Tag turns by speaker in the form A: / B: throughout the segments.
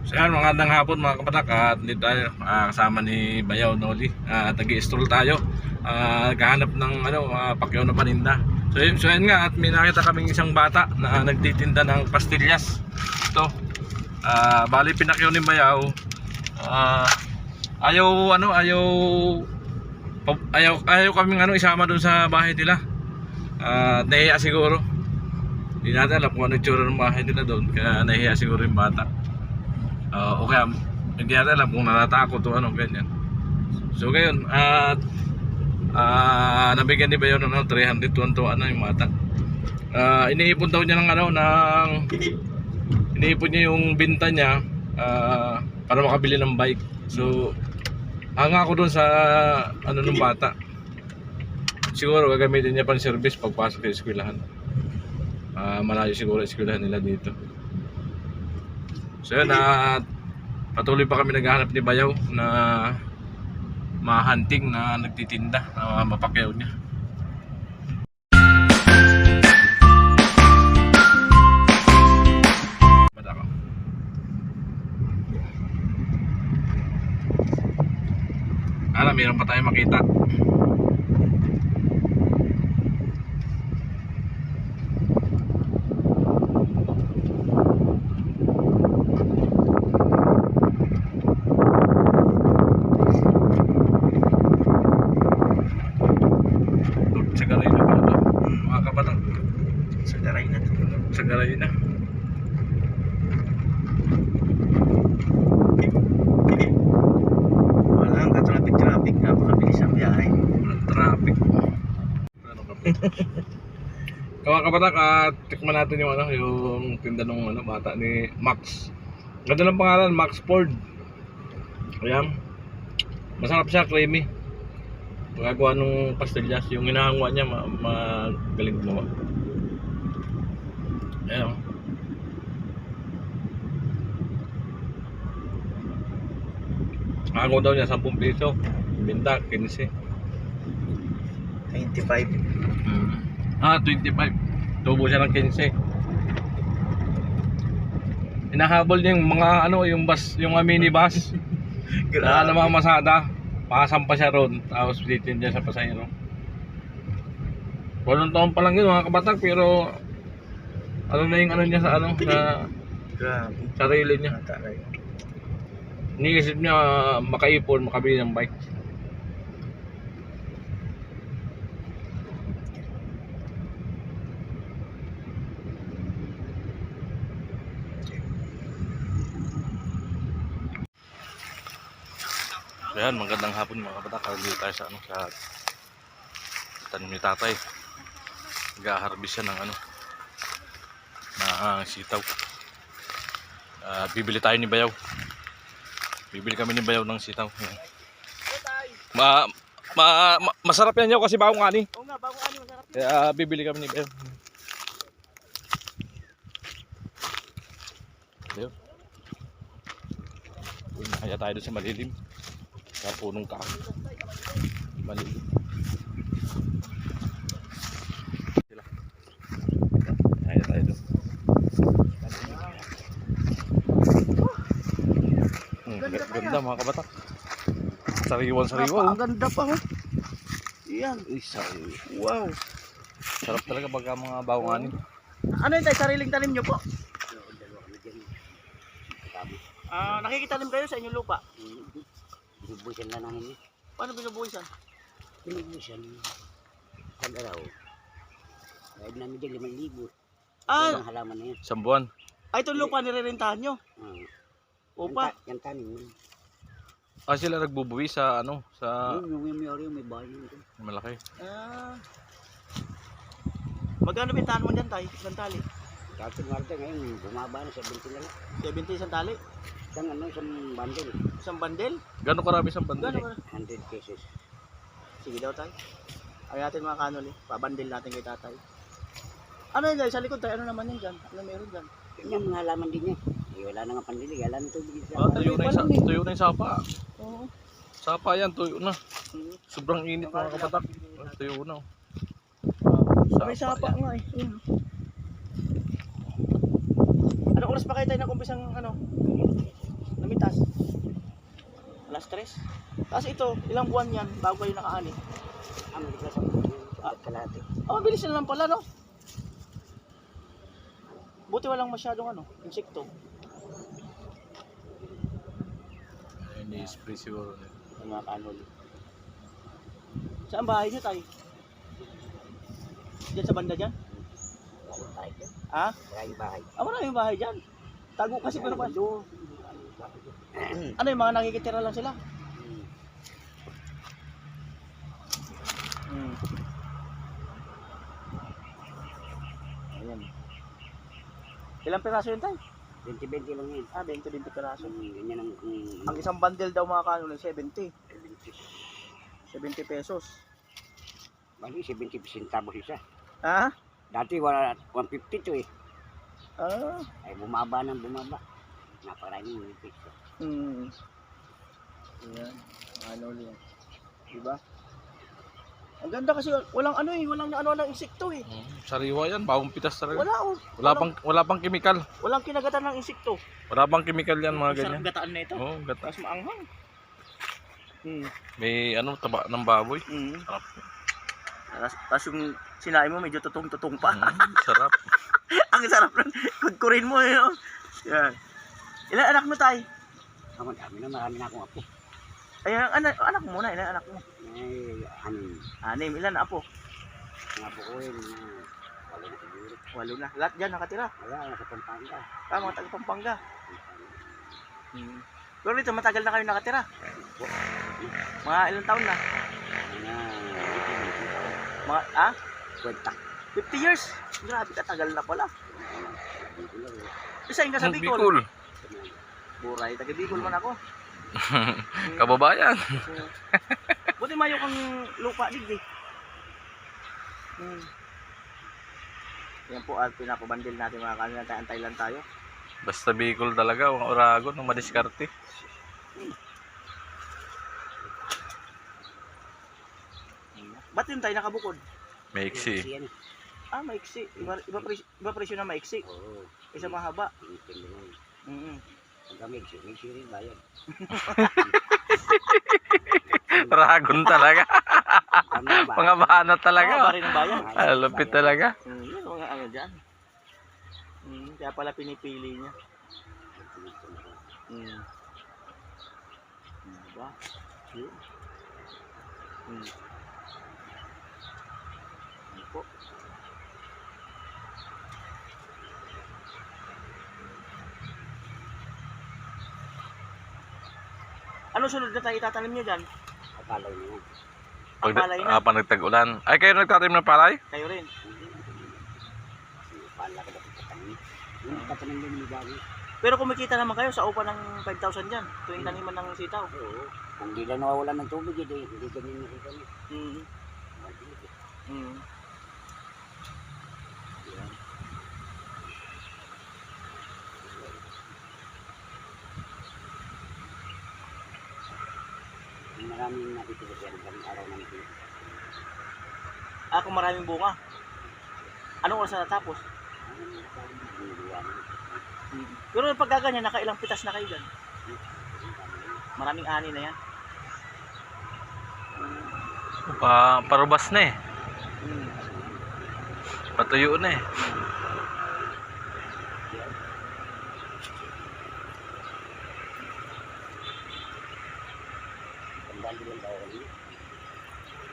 A: So yan, magandang hapon mga kapatak. At dito tayo kasama ni Bayaw Noli. At nag-i-stroll tayo. Naghahanap ng pakyaw na paninda. So yan nga, at may nakita kaming isang bata na nagtitinda ng pastillas. Ito. Bali pinakyaw ni Bayaw. Ayaw kaming isama doon sa bahay nila. Nahiya siguro. Hindi natin alam kung ano itsura ng bahay nila doon. Kaya nahiya siguro yung bata. O kaya hindi natin alam kung natatakot o ano ganyan. So ngayon at nabigyan ni Bayaw ng 300 tuwan-tuwa yung bata. Iniipon daw niya iniipon niya yung binta niya para makabili ng bike. So hanga ako doon sa ng bata. Siguro gagamitin niya pang service pagpasok sa eskwelahan. Malayo siguro eskwelahan nila dito. So yun, patuloy pa kami naghahanap ni Bayaw na mahunting na nagtitinda na mapakyaw niya. Mayroon pa tayo makita. Sagaray na.
B: Walang ka-traffic, napakabilis ang biyahe.
A: Walang traffic. Mga kabatak, tikman natin yung tinda ng bata ni Max. Ganda ng pangalan, Max Ford. Ayan. Masarap siya, creamy. Pagkagawa ng pastillas, yung hinahangwa niya magaling gumawa. Ayan. Hango daw niya 10 piso. Binta 15.
B: 25.
A: 25. Tubo siya ng 15. Hinahabol niya yung mga yung minibus. Na namamasada. Pasampa siya ron. Tapos bitin niya sa pasahero. Walong taon pa lang yun mga kabatak, pero yung niya sa
B: Grabe.
A: sarili niya. Iniisip niya makaipon, makabili ng bike. Ayan, magandang hapon mga kabatak. Dito tayo sa tanim ni tatay. Nag-harvest siya ng sitaw. Bibili tayo ni Bayaw. Bibili kami ni Bayaw ng sitaw. Masarap yan kasi bagong ani.
B: Oo nga, bagong ani masarap.
A: Kaya bibili kami ni Bayaw. Ayun. Kaya tayo doon sa malilim. Sa punong kahoy. Malilim. Kaya tayo doon. Ganda mga kabatak. Sariwan-sariwa.
B: Ang ganda pa ho. Iyan. Wow.
A: Sarap talaga pagka mga bagong ani.
B: Ano yun tayo, sariling tanim nyo po? Nakikitanim kayo sa inyong lupa?
C: Binubuhisan na namin.
B: Paano binubuhisan?
C: Binubuhisan. Pag-araw. Kahit namin dyan 5,000.
B: Ah,
C: Ang halaman na yan.
A: Isang buwan.
B: itong lupa nirerentahan nyo? Upa?
C: Yan tanim.
A: Sila nagbubuwi sa sa
C: Yung may bahay yun.
A: malaki.
B: Magkano bintahan mo dyan tayo? Isang tali?
C: Kaso nga rin ngayon, bumaba na 70 na lang.
B: 70 isang tali?
C: Isang bundle.
B: Isang bandel?
A: Gano'ng karami isang bandel?
B: Gano'n?
C: 100 pesos.
B: Sige daw tayo. Ay natin mga kanoli. Pabandil natin kay tatay. Ano yun tayo? Sa likod tayo? Ano naman yun dyan? Ano meron dyan?
C: Yan yung mga halaman din yan. Wala na nga pandili. Wala na tubig sa
A: Tuyo na yung sapa.
B: Oo.
A: Sapa yan, tuyo na. Sobrang init mga kabatak. Tuyo na.
B: May sapa nga eh. Ano oras pa kayo tayo nag-umpisang Namitas. Alas 3. Tapos ito, ilang buwan yan bago kayo nakaani?
C: Ang bigas ang kalahati.
B: Oh, bilis na lang pala, no? Buti walang masyadong insekto.
A: Hindi spray siguro.
B: Ang mga kanol. Saan bahay niyo tayo? Diyan sa banda dyan?
C: Maraming bahay dyan.
B: Ha?
C: Maraming bahay.
B: Maraming bahay dyan. Tago kasi pero pa. Ano yung mga nakikitira lang sila? Hmm. Ayan. Ilang piraso yun tayo?
C: 20-20 lang yun.
B: 20 piraso.
C: Ganyan ang
B: Ang isang bundle daw mga kanol ay 70 pesos.
C: Bali, 70 centavos isa.
B: Ha?
C: Dati wala 150 to eh.
B: Ah.
C: Ay bumaba ng bumaba. Naparaming piso.
B: Ayan. Kanol yan. Diba? Ang ganda kasi walang walang insekto eh.
A: Sariwa yan, bagong pitas talaga.
B: Wala
A: Wala pang chemical.
B: walang kinagatan ng insekto.
A: Wala pang chemical yan mga ganyan.
B: Sarap gataan na ito.
A: Oh, gata.
B: Tapos maanghang.
A: May taba ng baboy. Sarap.
B: Tapos yung sinain mo medyo tutong-tutong pa.
A: Sarap.
B: Ang sarap nun. Kudkurin mo yun. Yan. Ilan anak mo tayo?
C: Ako dami na, marami na akong apo.
B: Ay, anak mo muna. Ilan anak mo?
C: Ay,
B: Anim. Ilan na apo?
C: ang apo ko yun, wala na siguro.
B: 8 na. Lahat dyan nakatira.
C: Wala, nasa Pampanga.
B: Mga taga Pampanga. Pero dito matagal na kayo nakatira. Mga ilang taon na? Mga,
C: Kwenta.
B: 50 years. Grabe, katagal na pala. Isahin ka sa Bicol.
A: Bicol.
B: Buray, taga Bicol man ako.
A: Kababayan.
B: Buti mayo kang lupa digdi. Yan po at pinapabandil natin mga kanila. Antay lang tayo.
A: Basta Bicol talaga, ang Oragon, ang madiskarte.
B: Ba't yun tayo nakabukod?
A: Maiksi.
B: Maiksi. Iba presyo na maiksi.
C: Oo.
B: Isa mahaba.
C: Depende lang. Pagka may rin bayan.
A: Oragon talaga. Mga bana talaga.
B: Bari ng bayan.
A: Lupit talaga.
B: Yun mga dyan. Kaya pala pinipili niya. Diba? Ano po? Ano sunod na tayo itatanim nyo dyan?
C: Kapalay na yan.
B: Palay na.
A: Pag nagtag-ulan. Ay, kayo nagtatanim ng palay?
B: Kayo rin.
C: Pala ka dapat katanim. Yung katanim din ni Gagi.
B: Pero kumikita naman kayo sa upa ng 5,000 dyan. Tuwing taniman ng sitaw.
C: Oo. Kung di lang nawawalan ng tubig, hindi ganyan nakita niya. Maraming natitibig yan sa araw ng tubig.
B: Kung maraming bunga. Anong oras na natapos? Pero pag gaganyan, nakailang pitas na kayo dyan? Maraming ani na yan.
A: Parubas na eh. Patuyo na eh.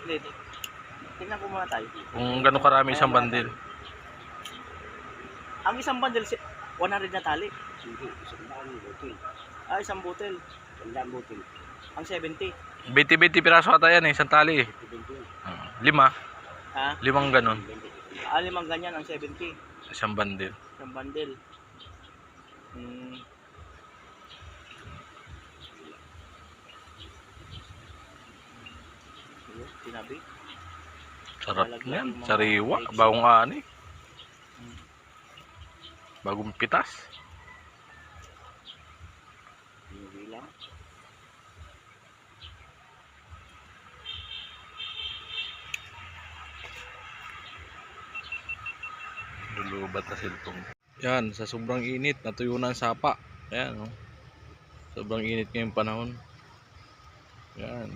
B: Hindi. Tingnan ko muna tayo.
A: Kung gano'ng karami isang bandil.
B: Ang isang bundle, 100 na tali.
C: Hindi, isang butil.
B: Isang butil.
C: Isang butil.
B: Ang 70.
A: 20-20 piraso ata yan eh, isang tali eh. 5. 5 ganon.
B: 5 ganyan ang 70.
A: Isang bandil.
B: Isang bundle. Tinabi.
A: Sarap yan. Sariwa. Bagong ani. Bagong pitas.
B: Hindi lang.
A: Lulubat na silpong. Yan, sa sobrang init, natuyo na ang sapa. Ayan, oh. Sobrang init ngayong panahon. Yan.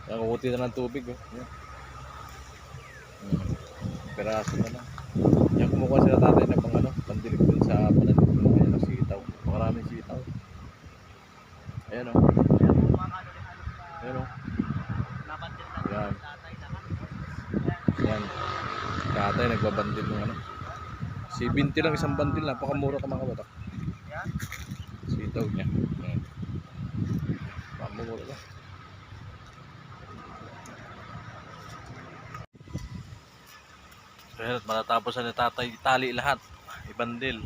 A: Yan, kukuti na ng tubig. Oh. Yan. Peraso na lang. Yan, kumukuha sila tatay na pang ano, pandilig dun sa panalig dun. Ayan, ang sitaw. Maraming sitaw. Ayan o. Ayan o. Yan. Yan. Tatay nagbabandil ng ano. 70 lang isang bandil. Napakamura ka mga kabatak. Sitaw niya. Ayan. Pamumura lang. Ayan, at matatapos na ni tatay itali lahat. Ibandil.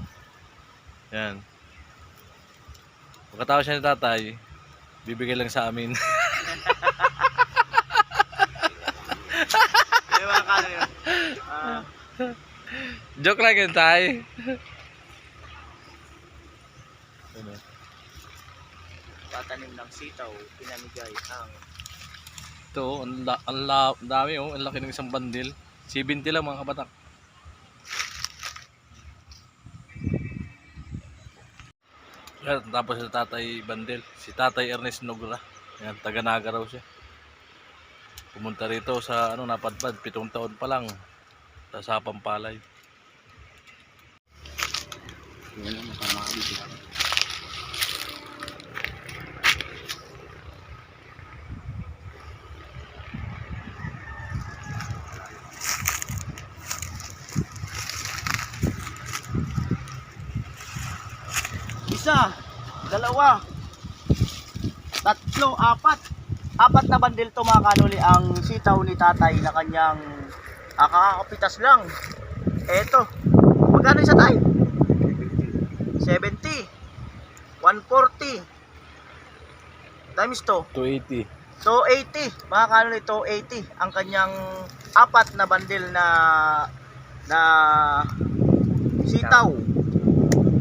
A: Yan. Pagkatapos siya ni tatay, bibigay lang sa amin.
B: Yung mga kanoli.
A: Joke lang yun, tay. Ano?
B: Patanim ng sitaw, pinamigay ang
A: Ito, ang dami oh. Ang laki ng isang bandil. 70 lang mga kabatak. Yan, tapos si tatay bandil. Si tatay Ernest Nogra. Yan, taga Naga raw siya. Pumunta rito sa ano, napadpad. 7 taon pa lang. Sa Pampalay.
C: Yan ang makamakabi.
B: isa, dalawa, tatlo, apat. Apat na bandil to mga kanoli ang sitaw ni tatay na kanyang kakakapitas lang. Eto. Magkano isa tay? 70. 140. Times to.
A: 280.
B: 280. Mga kanoli, 280 ang kanyang apat na bandil na sitaw.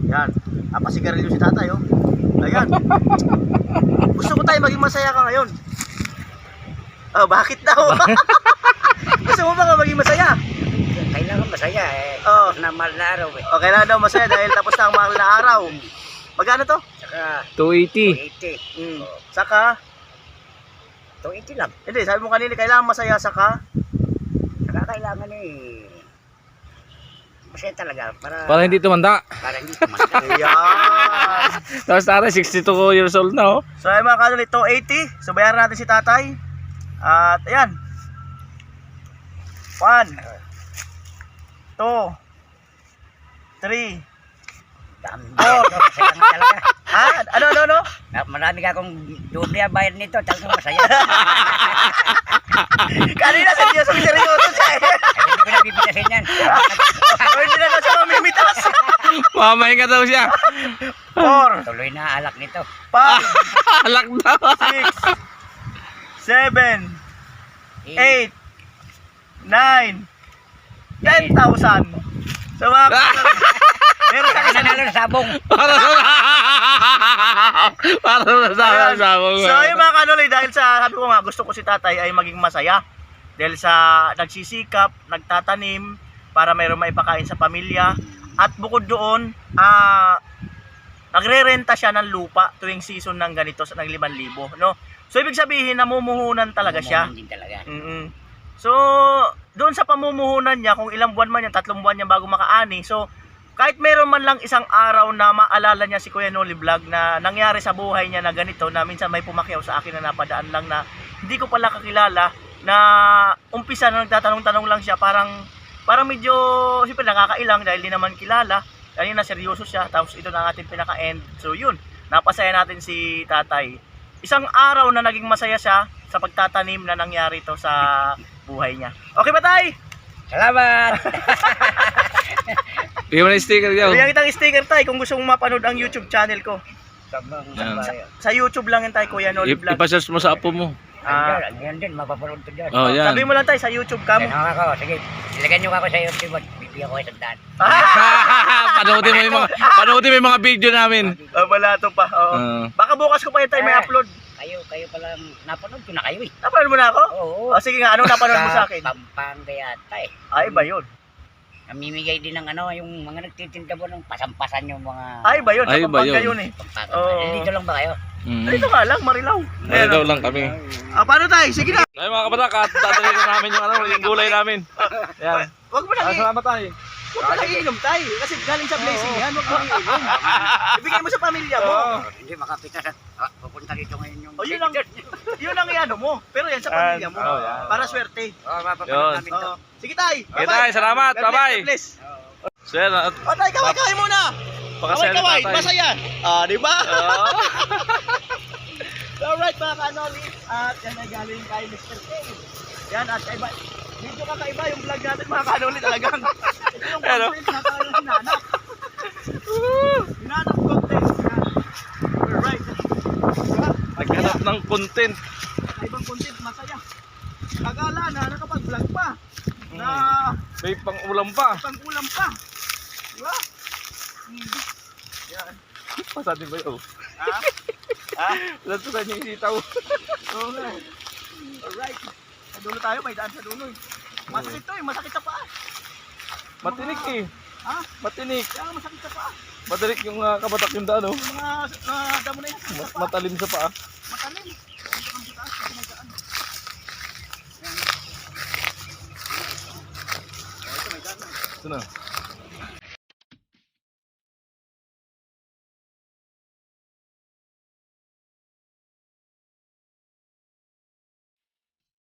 B: Yan. Napasigarilyo si tatay, oh. Ayan. Gusto ko tayo maging masaya ka ngayon. Oh, bakit daw? Gusto mo ba nga maging masaya?
C: Kailangan masaya eh.
B: Oo.
C: Tapos na mahal na araw eh.
B: Okay na daw masaya dahil tapos na ang mahal na araw. Magkano to?
C: Saka
A: 280.
C: 280.
B: Mm.
C: Oh,
B: Saka,
C: 280 lang.
B: hindi, sabi mo kanina kailangan masaya saka.
C: Saka kailangan eh. Masaya talaga
A: Para hindi tumanda.
C: para hindi tumanda.
B: Ayan.
A: Tapos tatay 62 years old na oh.
B: So ay mga kanoli, 280. So bayaran natin si tatay. At ayan. 1 2 3
C: Dami. Masaya nga talaga.
B: Ha? Ano?
C: Marami ka akong doble ang bayad nito. Talagang masaya.
B: Kanina seryoso siya eh.
C: Hindi ko napipitasin yan.
B: O hindi na daw siya mamimitas.
A: Mamay ka daw siya.
B: 4
C: Tuloy na alak nito.
B: 5
A: Alak daw.
B: 6 7 8 9 10,000. So mga meron sa
C: Nanalo na sabong.
A: Para na sa
B: So yung mga kanoli, dahil sa sabi ko nga gusto ko si tatay ay maging masaya dahil sa nagsisikap, nagtatanim para mayroong maipakain sa pamilya at bukod doon nagre-renta siya ng lupa tuwing season ng ganito ng 5,000, no? So ibig sabihin namumuhunan talaga siya.
C: Hindi talaga.
B: So doon sa pamumuhunan niya, kung ilang buwan man yan, 3 buwan niya bago makaani, so kahit meron man lang isang araw na maalala niya si Kuya Noli Vlog na nangyari sa buhay niya na ganito, na minsan may pumakyaw sa akin na napadaan lang na hindi ko pala kakilala, na umpisa na nagtatanong-tanong lang siya, parang medyo siyempre nakakailang dahil di naman kilala. Kanina seryoso siya, tapos ito na ang ating pinaka-end. So yun, napasaya natin si tatay. Isang araw na naging masaya siya sa pagtatanim na nangyari to sa buhay niya. Okay ba tay?
C: Salamat!
A: Bigyan mo na yung sticker daw.
B: Bigyan kitang sticker tay kung gusto mong mapanood ang YouTube channel ko.
A: Yan.
B: Sa YouTube lang yan tay, Kuya Noli Vlog.
A: Ipa-search mo sa apo mo.
C: Yan din, mapapanood ko dyan.
A: Oh, yan.
B: Sabi mo lang tay sa YouTube cam.
C: Kaya ako, sige. Ilagyan nyo ako sa YouTube at bibigyan ko kayo sandaan.
A: Panoodin mo yung mga video namin.
B: Wala to pa. Oo. Baka bukas ko pa yan tay may upload.
C: Kayo palang napanood ko na kayo eh.
B: Napanood mo na ako?
C: Oo.
B: O sige nga, anong napanood mo sa akin?
C: Pampanga yata eh.
B: Ay, ba yun?
C: Namimigay din ng ano, yung mga nagtitinda po ng pasampasan yung mga...
B: Ay ba yun? Sa
A: Ay, ba
B: Pampanga
A: yun?
B: yun eh.
C: Pampanga.
B: Oo.
C: Dito lang ba kayo?
B: Dito nga lang, Marilao.
A: Ay, daw lang kami.
B: Paano tayo? Sige na.
A: Ay mga kabatak, dadalhin na namin yung yung gulay namin. Yan.
B: Huwag mo lang
A: Salamat tayo.
B: Huwag ka lang iinom tayo. Kasi galing sa blessing yan. Huwag mo lang iinom. Ibigay mo sa pamilya mo.
C: Hindi makapita na. Pupunta dito ngayon yung...
B: O yun ang iano mo. Pero yan sa pamilya mo.
A: Oh, yan.
B: Para swerte.
C: Mapapunta
A: Yun.
C: namin to.
B: Sige tay.
A: Okay, tay, salamat. Bye-bye.
B: God bless.
A: So yan, at
B: O tay, kaway muna.
A: pakasaya na
B: Kaway,
A: tatay.
B: masaya. Ah, di ba?
A: Oo.
B: Alright mga kanoli. At yan ay galing kay Mr. K. Yan at iba. Medyo kakaiba yung vlog natin mga kanoli talagang. Ito yung
A: Ano?
B: content na talagang hinanap. Hinanap content. Yan. Alright. Diba?
A: Naghanap ng content.
B: Kakaibang content, masaya. Akala na nakapag-vlog pa. Na
A: May pang-ulam pa.
B: pang-ulam pa. Diba? Yan.
A: Pasatin ba yun?
B: Ha? Ha?
A: Lato sa yung sitaw.
B: Oo nga. Alright. Sa dulo tayo, may daan sa dulo eh. Masakit to eh, masakit sa paa.
A: Matinik eh.
B: Ha?
A: Matinik.
B: Kaya masakit sa paa.
A: Matinik yung kabatak yung daan, oh.
B: Yung mga damo na yan, sakit sa paa.
A: Matalim sa paa.
B: Matalim. Dito kang sa taas, kasi may daan. Yan. Oh, ito may daan na.
A: Ito na.